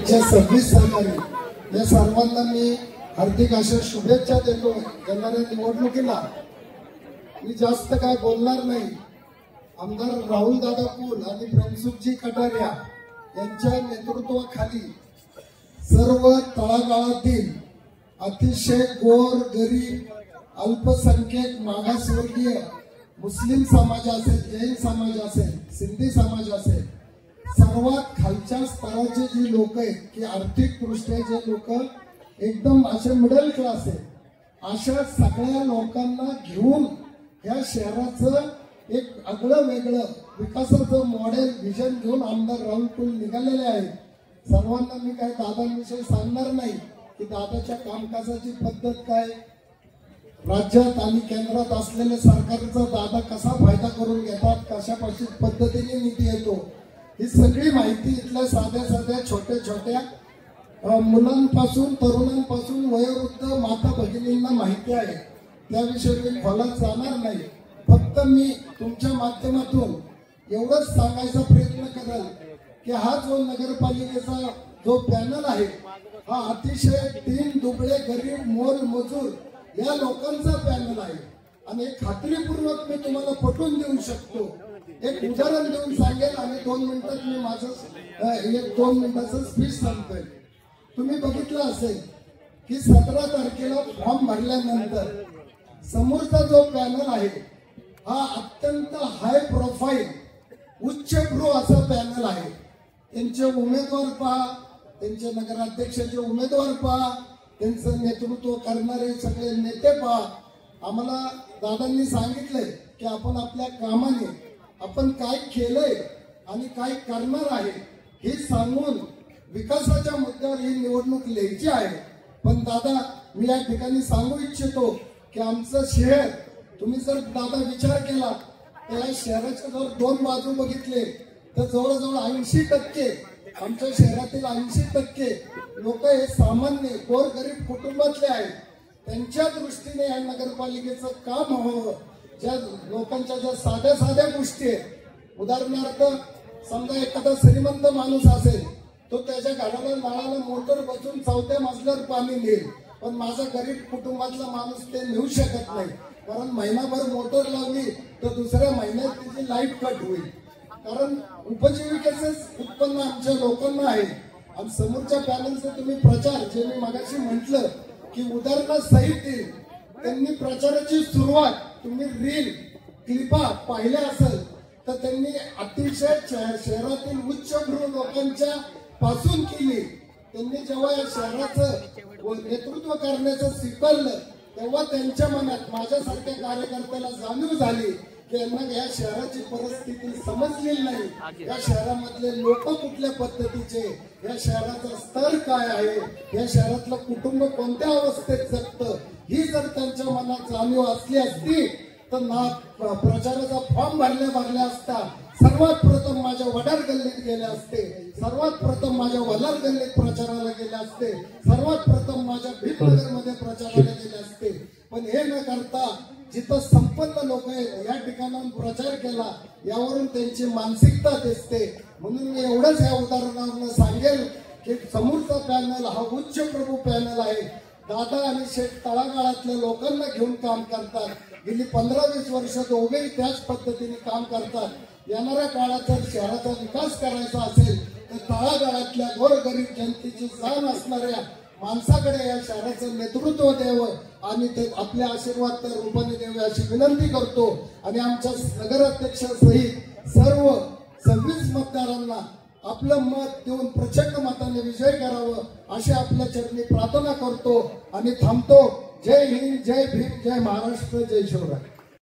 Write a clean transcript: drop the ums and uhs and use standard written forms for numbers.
आमचे 26 सहकारी या सर्वांना मी हार्दिक अशा शुभेच्छा देतो येणाऱ्या निवडणुकीला। मी जास्त काय बोलणार नाही। आमदार राहुल दादा कुल आणि प्रेमसुखजी कटारिया यांच्या नेतृत्वाखाली सर्व तळागाळातील अतिशय गोर गरीब अल्पसंख्याक मागासवर्गीय मुस्लिम समाज असेल, जैन समाज असेल, सिंधी समाज असेल, सर्वात खालच्या स्तराचे जे लोक आहेत की आर्थिक दृष्ट्या जे लोक एकदम असे मिडल क्लास आहेत, अशा सगळ्या लोकांना घेऊन या शहराचं एक आगळं वेगळं विकासाचं मॉडेल विजन घेऊन आमदार राहुल कुल निघालेले आहेत। सर्वांना मी काय दादांविषयी सांगणार नाही की दादाच्या कामकाजाची पद्धत काय, राज्यात आणि केंद्रात असलेल्या सरकारचा दादा कसा फायदा करून घेतात, कशा पद्धतीने निधी येतो, ही सगळी माहिती इथल्या साध्या साध्या छोट्या छोट्या मुलांपासून तरुणांपासून वयोवृद्ध माता भगिनींना माहिती आहे। त्याविषयी मी खोलात जाणार नाही। फक्त मी तुमच्या माध्यमातून एवढंच सांगायचा प्रयत्न करेल की हा जो नगरपालिकेचा जो पॅनल आहे हा अतिशय दीन दुबळे गरीब मोल मजूर या लोकांचा पॅनल आहे आणि खात्रीपूर्वक मी तुम्हाला पटवून देऊ शकतो। एक उदाहरण देऊन सांगेल आणि 2 मिनिटात मी माझं 2 मिनिटाचं स्पीच सांगतोय। तुम्ही बघितलं असेल की 17 तारखेला फॉर्म भरल्यानंतर समोरचा जो पॅनल आहे हा अत्यंत हाय प्रोफाईल उच्चभ्रू असा पॅनल आहे। त्यांचे उमेदवार पहा, त्यांचे नगराध्यक्षाचे उमेदवार पहा, त्यांचं नेतृत्व करणारे सगळे नेते पहा। आम्हाला दादांनी सांगितलंय की आपण आपल्या कामाने आपण काय केलंय आणि काय करणार आहे हे सांगून विकासाच्या मुद्द्यावर ही निवडणूक लढायची आहे। पण दादा मी या ठिकाणी सांगू इच्छितो की आमचं शहर तुम्ही जर दादा विचार केला तर या शहराच्या जर 2 बाजू बघितले तर जवळजवळ 80% आमच्या शहरातील 80% लोक हे सामान्य गोरगरीब कुटुंबातले आहेत। त्यांच्या दृष्टीने या नगरपालिकेचं काम व्हावं, ज्या लोकांच्या ज्या साध्या साध्या गोष्टी आहेत, उदाहरणार्थ समजा एखादा श्रीमंत माणूस असेल तो त्याच्या घराला नळाला मोटर बसून 4थ्या मजल्यावर पाणी नेईल, पण माझा गरीब कुटुंबातला माणूस ते नेऊ शकत नाही, कारण महिनाभर मोटर लावली तर दुसऱ्या महिन्यात तिची लाईट कट होईल। कारण उपजीविकेचे उत्पन्न आमच्या लोकांना आहे। आणि समोरच्या पॅनलचे तुम्ही प्रचार जे मी मगाशी म्हटलं की उदाहरणासहित त्यांनी प्रचाराची सुरुवात तुम्ही रील क्लिपा पाहिल्या असेल तर त्यांनी अतिशय शहरातील उच्चभ्रू लोकांच्या पासून केली। त्यांनी जेव्हा या शहराचं नेतृत्व करण्याचं स्वीकारलं तेव्हा त्यांच्या मनात माझ्यासारख्या कार्यकर्त्याला जाणीव झाली की यांना या शहराची परिस्थिती समजलेली नाही, या शहरामधले लोक कुठल्या पद्धतीचे, या शहराचा स्तर काय आहे, या शहरातलं कुटुंब कोणत्या अवस्थेत जगतं ही जर त्यांच्या मनात जाणीव असली असती तर ना प्रचाराचा फॉर्म भरल्या असता सर्वात प्रथम माझ्या वडार गल्लीत गेले असते, सर्वात प्रथम माझ्या वलार गल्लीत प्रचाराला गेले असते, सर्वात प्रथम माझ्या भीमनगर मध्ये प्रचाराला गेले असते। पण हे न करता जिथं संपन्न लोक आहेत या ठिकाणाहून प्रचार केला, यावरून त्यांची मानसिकता दिसते। म्हणून मी एवढंच या उदाहरणावरून सांगेल की समोरचा पॅनल हा उच्च प्रभू पॅनल आहे। दादा आणि शेठ तळागाळातल्या लोकांना घेऊन काम करतात। गेली 15-20 वर्ष दोघेही त्याच पद्धतीने काम करतात। येणाऱ्या काळात जर शहराचा विकास करायचा असेल तर तळागाळातल्या गोरगरीब जनतेची जाण असणाऱ्या माणसाकडे या शहराचं नेतृत्व द्यावं आणि ते आपल्या आशीर्वाद रूपाने द्यावे अशी विनंती करतो। आणि आमच्या नगराध्यक्षासहित सर्व 26 मतदारांना आपलं मत देऊन प्रचंड मताने विजय करावं अशी आपल्या चरणी प्रार्थना करतो आणि थांबतो। जय हिंद, जय भीम, जय महाराष्ट्र, जय शिवराय।